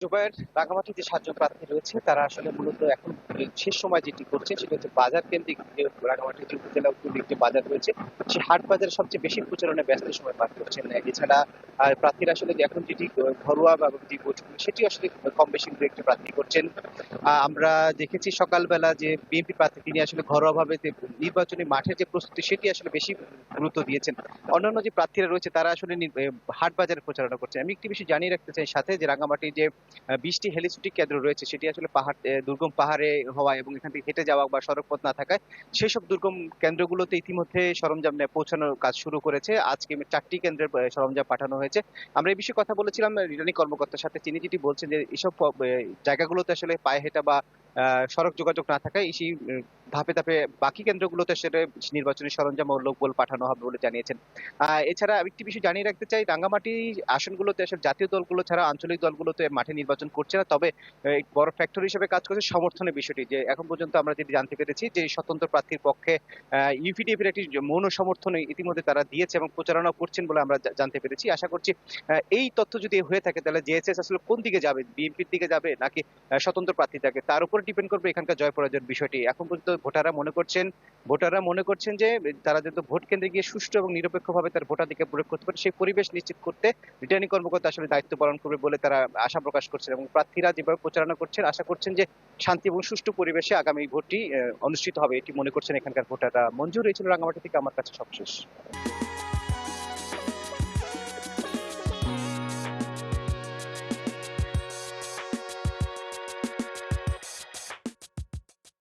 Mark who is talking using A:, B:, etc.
A: জুবায়ের রাঙামাটি যে ৭ জন প্রার্থী রয়েছে তারা আসলে মূলত এখন শেষ সময় যেটি করছে সেটা হচ্ছে বাজার কেন্দ্রিক যে রাঙামাটি যে উপজেলা কেন্দ্রিক যে বাজার রয়েছে সেই হাট বাজারে সবচেয়ে বেশি প্রচারণায় ব্যস্ত সময় পার করছেন। এছাড়া প্রার্থীরা আসলে এখন যেটি ঘরোয়া বা যে ভোটগুলো সেটি আসলে কম বেশি দু একটি প্রার্থী করছেন। আমরা দেখেছি সকালবেলা যে বিএনপি প্রার্থী তিনি আসলে ঘরোয়াভাবে যে নির্বাচনী মাঠের যে প্রস্তুতি সেটি আসলে বেশি গুরুত্ব দিয়েছেন। অন্যান্য যে প্রার্থীরা রয়েছে তারা আসলে হাট বাজারে প্রচারণা করছেন। আমি একটি বিষয় জানিয়ে রাখতে চাই সাথে যে রাঙামাটির যে ২০টি হেলিস্টিক কেন্দ্র রয়েছে সেটি আসলে দুর্গম পাহাড়ে হওয়া এবং এখান থেকে হেঁটে যাওয়া বা সড়ক পথ না থাকায় সেসব দুর্গম কেন্দ্রগুলোতে ইতিমধ্যে সরঞ্জাম পৌঁছানোর কাজ শুরু করেছে। আজকে ৪টি কেন্দ্রের সরঞ্জাম পাঠানো হয়েছে। আমরা এই বিষয়ে কথা বলেছিলাম রিটার্নিং কর্মকর্তার সাথে। তিনি যেটি বলছেন যে এসব জায়গাগুলোতে আসলে পায়ে হেঁটা বা সড়ক যোগাযোগ না থাকায় সেই ধাপে ধাপে বাকি কেন্দ্রগুলোতে আসলে নির্বাচনী সরঞ্জাম ও লোকবল পাঠানো হবে বলে জানিয়েছেন। এছাড়া আরেকটি বিষয় জানিয়ে রাখতে চাই, রাঙ্গামাটি আসনগুলোতে আসলে জাতীয় দলগুলো ছাড়া আঞ্চলিক দলগুলোতে মাঠে নির্বাচন করছে না। তবে বড় ফ্যাক্টর হিসেবে কাজ করছে সমর্থনের বিষয়টি। যে এখন পর্যন্ত আমরা যেটি জানতে পেরেছি যে স্বতন্ত্র প্রার্থীর পক্ষে ইউপিডিএফ এর একটি মৌন সমর্থন ইতিমধ্যে তারা দিয়েছে এবং প্রচারণা করছেন বলে আমরা জানতে পেরেছি। আশা করছি এই তথ্য যদি হয়ে থাকে তাহলে জেএসএস আসলে কোন দিকে যাবে? বিএনপির দিকে যাবে নাকি স্বতন্ত্র প্রার্থী থাকে? তার উপর ডিপেন্ড করবে এখানকার জয় পরাজয়ের বিষয়টি। এখন পর্যন্ত ভোটাররা মনে করছেন যে তারা যাতে ভোট কেন্দ্রে গিয়ে সুষ্ঠু এবং নিরপেক্ষভাবে তার ভোটাধিকার প্রয়োগ করতে পারে সেই পরিবেশ নিশ্চিত করতে রিটার্নিং কর্মকর্তা আসলে দায়িত্ব পালন করবে বলে তারা আশা প্রকাশ করছেন এবং প্রার্থীরা যেভাবে প্রচারণা করছেন আশা করছেন যে শান্তি এবং সুষ্ঠু পরিবেশে আগামী ভোটটি অনুষ্ঠিত হবে এটি মনে করছেন এখানকার ভোটাররা। মঞ্জুর, এই ছিল রাঙামাটি থেকে আমার কাছে সবশেষ।